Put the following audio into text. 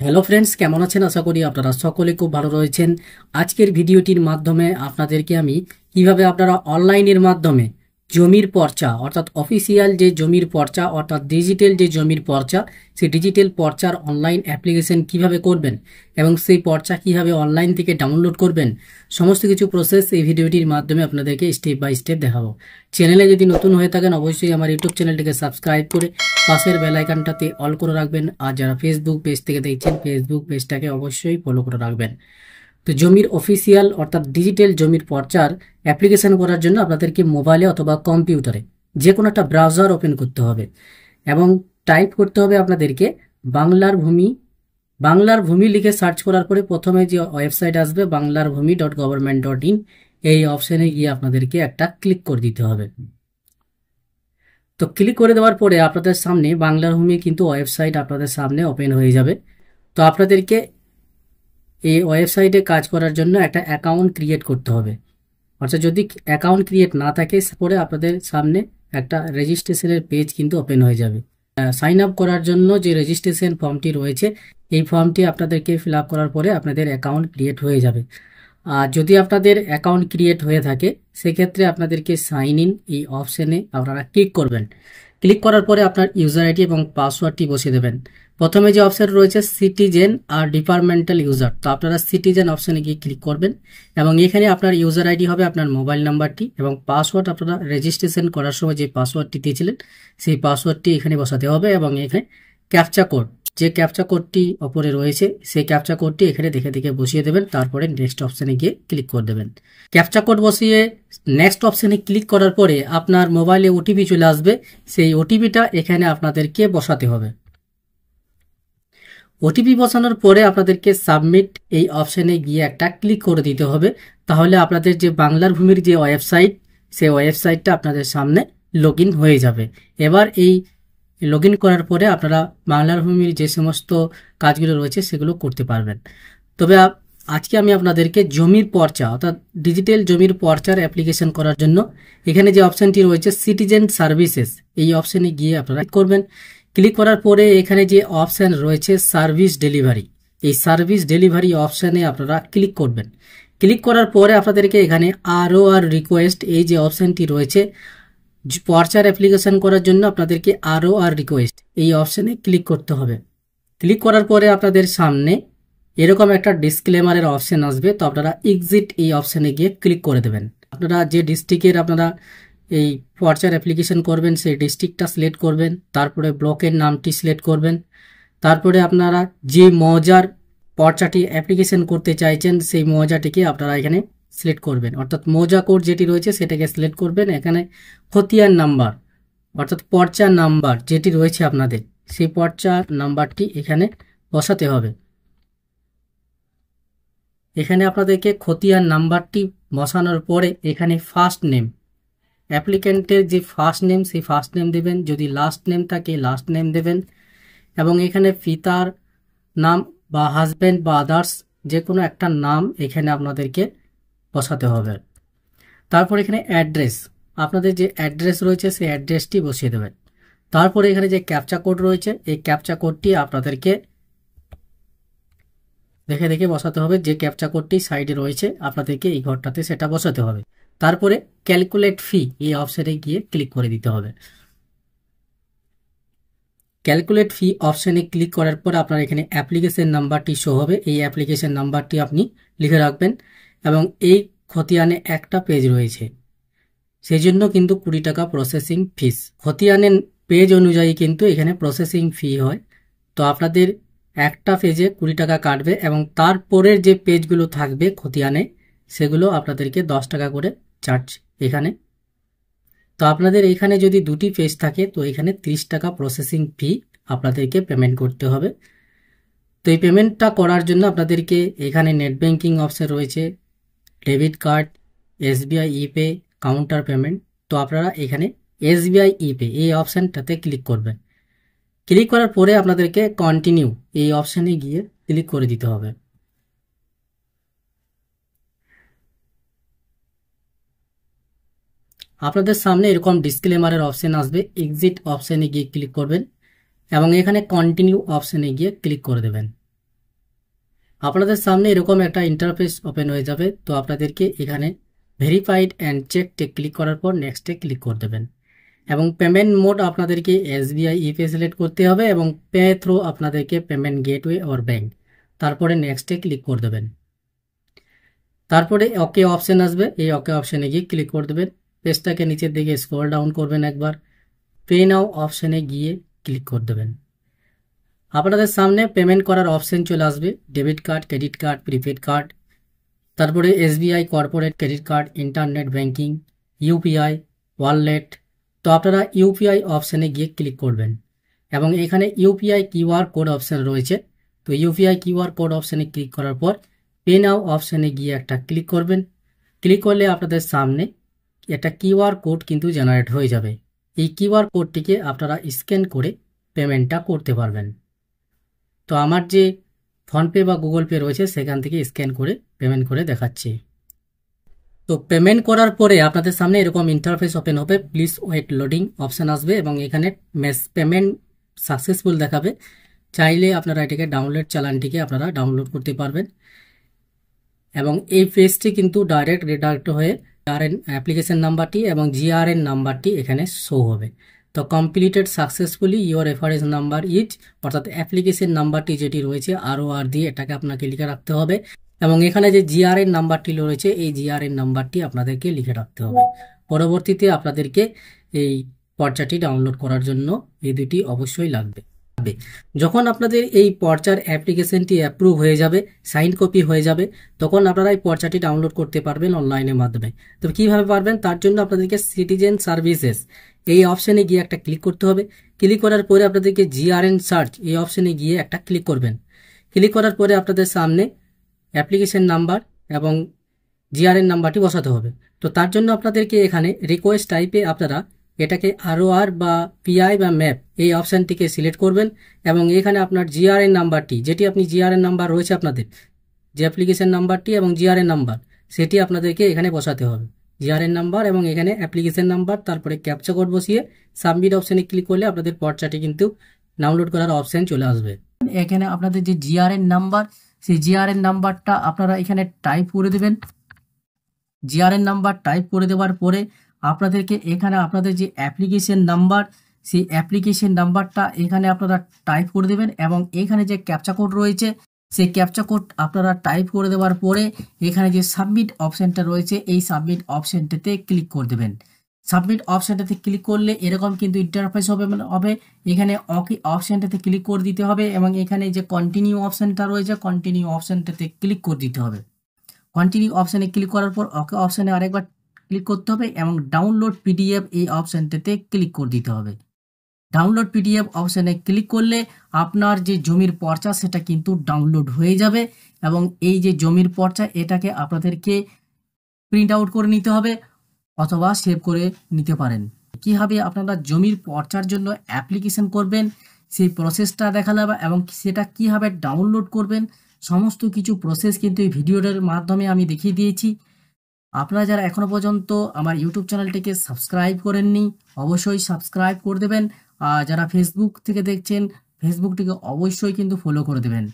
Hello friends, কেমন আছেন? আশা করি আপনারা সকলে খুব ভালো রয়েছেন। আজকের ভিডিওটির মাধ্যমে আপনাদেরকে আমি কিভাবে আপনারা অনলাইনের মাধ্যমে জমির পর্চা অর্থাৎ অফিসিয়াল যে জমির পর্চা অর্থাৎ ডিজিটাল যে জমির পর্চা, সেই ডিজিটাল পর্চার অনলাইন অ্যাপ্লিকেশন কিভাবে করবেন এবং সেই পর্চা কিভাবে অনলাইন থেকে ডাউনলোড করবেন, সমস্ত কিছু প্রসেস এই ভিডিওটির মাধ্যমে আপনাদেরকে স্টেপ বাই স্টেপ দেখাবো। চ্যানেলে যদি নতুন হয়ে থাকেন অবশ্যই আমার ইউটিউব চ্যানেলটিকে সাবস্ক্রাইব করে পাশের বেল আইকনটাতে অল করে রাখবেন। আর যারা ফেসবুক পেজ থেকে দেখছেন ফেসবুক পেজটাকে অবশ্যই ফলো করে রাখবেন। তো জমির অফিসিয়াল অর্থাৎ ডিজিটাল জমির পর্চার অ্যাপ্লিকেশন করার জন্য আপনাদেরকে মোবাইলে অথবা কম্পিউটারে যে কোনো একটা ব্রাউজার ওপেন করতে হবে এবং টাইপ করতে হবে আপনাদেরকে বাংলার ভূমি লিখে সার্চ করার পরে প্রথমে যে ওয়েবসাইট আসবে banglarbhumi.government.in, এই অপশানে গিয়ে আপনাদেরকে একটা ক্লিক করে দিতে হবে। তো ক্লিক করে দেওয়ার পরে আপনাদের সামনে বাংলার ভূমি কিন্তু ওয়েবসাইট আপনাদের সামনে ওপেন হয়ে যাবে। তো আপনাদেরকে এই ওয়েবসাইটে কাজ করার জন্য একটা অ্যাকাউন্ট ক্রিয়েট করতে হবে। অর্থাৎ যদি অ্যাকাউন্ট ক্রিয়েট না থাকে পরে আপনাদের সামনে একটা রেজিস্ট্রেশনের পেজ কিন্তু ওপেন হয়ে যাবে। সাইন আপ করার জন্য যে রেজিস্ট্রেশন ফর্মটি রয়েছে এই ফর্মটি আপনাদেরকে ফিল আপ করার পরে আপনাদের অ্যাকাউন্ট ক্রিয়েট হয়ে যাবে। আর যদি আপনাদের অ্যাকাউন্ট ক্রিয়েট হয়ে থাকে সেক্ষেত্রে আপনাদেরকে সাইন ইন এই অপশানে আপনারা ক্লিক করবেন। ক্লিক করার পরে আপনার ইউজার আইডি এবং পাসওয়ার্ডটি বসিয়ে দেবেন। প্রথমে যে অপশন রয়েছে সিটিজেন আর ডিপার্টমেন্টাল ইউজার, তো আপনারা সিটিজেন অপশানে গিয়ে ক্লিক করবেন এবং এখানে আপনার ইউজার আইডি হবে আপনার মোবাইল নাম্বারটি এবং পাসওয়ার্ড আপনারা রেজিস্ট্রেশন করার সময় যে পাসওয়ার্ডটি দিয়েছিলেন সেই পাসওয়ার্ডটি এখানে বসাতে হবে এবং এখানে ক্যাপচা কোড, যে ক্যাপচা কোডটি ওপরে রয়েছে সেই ক্যাপচা কোডটি এখানে দেখে দেখে বসিয়ে দেবেন। তারপরে নেক্সট অপশানে গিয়ে ক্লিক করে দেবেন। ক্যাপচা কোড বসিয়ে নেক্সট অপশানে ক্লিক করার পরে আপনার মোবাইলে ওটিপি চলে আসবে, সেই ওটিপিটা এখানে আপনাদেরকে বসাতে হবে। ওটিপি বসানোর পরে আপনাদেরকে সাবমিট এই অপশানে গিয়ে একটা ক্লিক করে দিতে হবে। তাহলে আপনাদের যে বাংলার ভূমির যে ওয়েবসাইট সেই ওয়েবসাইটটা আপনাদের সামনে লগ ইন হয়ে যাবে। এবার এই লগ ইন করার পরে আপনারা বাংলার ভূমির যে সমস্ত কাজগুলো রয়েছে সেগুলো করতে পারবেন। তবে আজকে আমি আপনাদেরকে জমির পর্চা অর্থাৎ ডিজিটাল জমির পর্চার অ্যাপ্লিকেশন করার জন্য এখানে যে অপশানটি রয়েছে সিটিজেন সার্ভিসেস, এই অপশানে গিয়ে আপনারা করবেন। ক্লিক করার পরে এখানে যে অপশান রয়েছে সার্ভিস ডেলিভারি, এই সার্ভিস ডেলিভারি অপশানে আপনারা ক্লিক করবেন। ক্লিক করার পরে আপনাদেরকে এখানে আরও আর রিকোয়েস্ট, এই যে অপশানটি রয়েছে পর্চার অ্যাপ্লিকেশন করার জন্য আপনাদেরকে আরও আর রিকোয়েস্ট, এই অপশানে ক্লিক করতে হবে। ক্লিক করার পরে আপনাদের সামনে এরকম একটা ডিসক্লেমারের অপশান আসবে, তো আপনারা এক্সিট এই অপশানে গিয়ে ক্লিক করে দেবেন। আপনারা যে ডিস্ট্রিক্টের আপনারা এই পর্চার অ্যাপ্লিকেশন করবেন সেই ডিস্ট্রিক্টটা সিলেক্ট করবেন, তারপরে ব্লকের নামটি সিলেক্ট করবেন, তারপরে আপনারা যে মৌজার পর্চাটি অ্যাপ্লিকেশন করতে চাইছেন সেই মৌজাটিকে আপনারা এখানে সিলেক্ট করবেন। অর্থাৎ মৌজা কোড যেটি রয়েছে সেটাকে সিলেক্ট করবেন। এখানে খতিয়ান নাম্বার অর্থাৎ পর্চা নাম্বার যেটি রয়েছে আপনাদের সেই পর্চা নাম্বারটি এখানে বসাতে হবে। এখানে আপনাদেরকে খতিয়ান নাম্বারটি বসানোর পরে এখানে ফার্স্ট নেম, অ্যাপ্লিক্যান্টের যে ফার্স্ট নেম সেই ফার্স্ট নেম দেবেন, যদি লাস্ট নেম থাকে লাস্ট নেম দেবেন এবং এখানে পিতার নাম বা হাজব্যান্ড বা আদার্স যে কোনো একটা নাম এখানে আপনাদেরকে বসাতে হবে। তারপর এখানে অ্যাড্রেস, আপনাদের যে অ্যাড্রেস রয়েছে সেই অ্যাড্রেসটি বসিয়ে দেবেন। তারপরে এখানে যে ক্যাপচা কোড রয়েছে এই ক্যাপচা কোডটি আপনাদেরকে দেখে দেখে বসাতে হবে। যে ক্যাপচা কোডটি সাইডে রয়েছে আপনাদেরকে এই ঘরটাতে সেটা বসাতে হবে। তারপরে ক্যালকুলেট ফি এই অপশানে গিয়ে ক্লিক করে দিতে হবে। ক্যালকুলেট ফি অপশানে ক্লিক করার পর আপনার এখানে অ্যাপ্লিকেশন নাম্বারটি শো হবে, এই অ্যাপ্লিকেশন নাম্বারটি আপনি লিখে রাখবেন এবং এই খতিয়ানে একটা পেজ রয়েছে সেই জন্য কিন্তু 20 টাকা প্রসেসিং ফিস, খতিয়ানের পেজ অনুযায়ী কিন্তু এখানে প্রসেসিং ফি হয়। তো আপনাদের একটা পেজে 20 টাকা কাটবে এবং তারপরের যে পেজগুলো থাকবে খতিয়ানে সেগুলো আপনাদেরকে 10 টাকা করে চার্জ এখানে। তো আপনাদের এখানে যদি দুটি পেজ থাকে তো এখানে 30 টাকা প্রসেসিং ফি আপনাদেরকে পেমেন্ট করতে হবে। তো এই পেমেন্টটা করার জন্য আপনাদেরকে এখানে নেট ব্যাংকিং অপশন রয়েছে, debit card, SBI ইপে, counter payment. তো আপনারা এখানে SBI ইপে এই অপশানটাতে ক্লিক করবেন। ক্লিক করার পরে আপনাদেরকে কন্টিনিউ এই অপশানে গিয়ে ক্লিক করে দিতে হবে। আপনাদের সামনে এরকম ডিসক্লেমারের অপশান আসবে, এক্সিট অপশানে গিয়ে ক্লিক করবেন এবং এখানে কন্টিনিউ অপশানে গিয়ে ক্লিক করে দেবেন। আপনাদের সামনে এরকম একটা ইন্টারফেস ওপেন হয়ে যাবে। তো আপনাদেরকে এখানে ভেরিফাইড অ্যান্ড চেকটে ক্লিক করার পর নেক্সটে ক্লিক করে দেবেন এবং পেমেন্ট মোড আপনাদেরকে SBI ইপে সিলেক্ট করতে হবে এবং পে থ্রু আপনাদেরকে পেমেন্ট গেটওয়ে অর ব্যাংক, তারপরে নেক্সটে ক্লিক করে দেবেন। তারপরে ওকে অপশন আসবে, এই ওকে অপশনে গিয়ে ক্লিক করে দেবেন। পেজটাকে নিচের দিকে স্ক্রল ডাউন করবেন, একবার পে নাও অপশনে গিয়ে ক্লিক করে দেবেন। আপনাদের সামনে পেমেন্ট করার অপশন চলে আসবে, debit card, credit card, prepaid card, তারপরে SBI corporate credit card, internet banking, UPI, wallet. তো আপনারা UPI অপশানে গিয়ে ক্লিক করবেন এবং এখানে UPI QR কোড অপশান রয়েছে। তো UPI QR কোড অপশানে ক্লিক করার পর পে নাও অপশানে গিয়ে একটা ক্লিক করবেন। ক্লিক করলে আপনাদের সামনে একটা QR কোড কিন্তু জেনারেট হয়ে যাবে। এই QR কোডটিকে আপনারা স্ক্যান করে পেমেন্টটা করতে পারবেন। তো আমার যে ফোনপে বা গুগল পে রয়েছে সেখান থেকে স্ক্যান করে পেমেন্ট করে দেখাচ্ছি। তো পেমেন্ট করার পরে আপনাদের সামনে এরকম ইন্টারফেস ওপেন হবে, প্লিজ ওয়েট লোডিং অপশান আসবে এবং এখানে পেমেন্ট সাকসেসফুল দেখাবে। চাইলে আপনারা এটাকে ডাউনলোড চালানটিকে আপনারা ডাউনলোড করতে পারবেন এবং এই পেজটি কিন্তু ডাইরেক্ট রিডাইরেক্ট হয়ে GRN অ্যাপ্লিকেশন নাম্বারটি এবং GRN নাম্বারটি এখানে শো হবে। তো completed successfully your reference number is, অর্থাৎ অ্যাপ্লিকেশন নাম্বারটি যেটি রয়েছে ROR দিয়ে এটাকে আপনাকে লিখে রাখতে হবে এবং এখানে যে GRN নাম্বারটি রয়েছে এই GRN নাম্বারটি আপনাদেরকে লিখে রাখতে হবে। পরবর্তীতে আপনাদেরকে এই পর্চাটি ডাউনলোড করার জন্য এই দুটি অবশ্যই লাগবে। যখন আপনাদের এই পর্চার অ্যাপ্লিকেশনটি অ্যাপ্রুভ হয়ে যাবে, সাইন কপি হয়ে যাবে, তখন আপনারা এই পর্চাটি ডাউনলোড করতে পারবেন অনলাইনের মাধ্যমে। তো কিভাবে পারবেন, তার জন্য আপনাদেরকে সিটিজেন সার্ভিসেস এই অপশানে গিয়ে একটা ক্লিক করতে হবে। ক্লিক করার পরে আপনাদেরকে GRN সার্চ এই অপশানে গিয়ে একটা ক্লিক করবেন। ক্লিক করার পরে আপনাদের সামনে অ্যাপ্লিকেশন নাম্বার এবং GRN নাম্বারটি বসাতে হবে। তো তার জন্য আপনাদেরকে এখানে রিকোয়েস্ট টাইপে আপনারা এটাকে ROR বা PI বা ম্যাপ এই অপশানটিকে সিলেক্ট করবেন এবং এখানে আপনার GRN নাম্বারটি, যেটি আপনি GRN নাম্বার রয়েছে আপনাদের যে অ্যাপ্লিকেশন নাম্বারটি এবং GRN নাম্বার, সেটি আপনাদেরকে এখানে বসাতে হবে। GRN নাম্বার এবং এখানে অ্যাপ্লিকেশন নাম্বার, তারপরে ক্যাপচা কোড বসিয়ে সাবমিট অপশানে ক্লিক করলে আপনাদের পর্চাটি কিন্তু ডাউনলোড করার অপশান চলে আসবে। এখানে আপনাদের যে GRN নাম্বার, সেই GRN নাম্বারটা আপনারা এখানে টাইপ করে দেবেন। GRN নাম্বার টাইপ করে দেওয়ার পরে আপনাদেরকে এখানে আপনাদের যে অ্যাপ্লিকেশন নাম্বার, সেই অ্যাপ্লিকেশন নাম্বারটা এখানে আপনারা টাইপ করে দেবেন এবং এখানে যে ক্যাপচা কোড রয়েছে সেই ক্যাপচা কোড আপনারা টাইপ করে দেওয়ার পরে এখানে যে সাবমিট অপশানটা রয়েছে এই সাবমিট অপশানটাতে ক্লিক করে দেবেন। সাবমিট অপশানটাতে ক্লিক করলে এরকম কিন্তু ইন্টারফেস হবে। এখানে ওকে অপশানটাতে ক্লিক করে দিতে হবে এবং এখানে যে কন্টিনিউ অপশানটা রয়েছে কন্টিনিউ অপশানটাতে ক্লিক করে দিতে হবে। কন্টিনিউ অপশানে ক্লিক করার পর ওকে অপশানে আরেকবার ক্লিক করতে হবে এবং ডাউনলোড PDF এই অপশানটাতে ক্লিক করে দিতে হবে। ডাউনলোড PDF অপশানে ক্লিক করলে আপনার যে জমির পর্চা সেটা কিন্তু ডাউনলোড হয়ে যাবে এবং এই যে জমির পর্চা এটাকে আপনাদেরকে প্রিন্ট আউট করে নিতে হবে অথবা সেভ করে নিতে পারেন। কীভাবে আপনারা জমির পর্চার জন্য অ্যাপ্লিকেশন করবেন সেই প্রসেসটা দেখালাম এবং সেটা কীভাবে ডাউনলোড করবেন সমস্ত কিছু প্রসেস কিন্তু এই ভিডিওটার মাধ্যমে আমি দেখিয়ে দিয়েছি। আপনারা যারা এখনও পর্যন্ত আমার ইউটিউব চ্যানেলটিকে সাবস্ক্রাইব করেননি অবশ্যই সাবস্ক্রাইব করে দেবেন। আর যারা ফেসবুক থেকে দেখছেন ফেসবুকটিকে অবশ্যই কিন্তু ফলো করে দেবেন।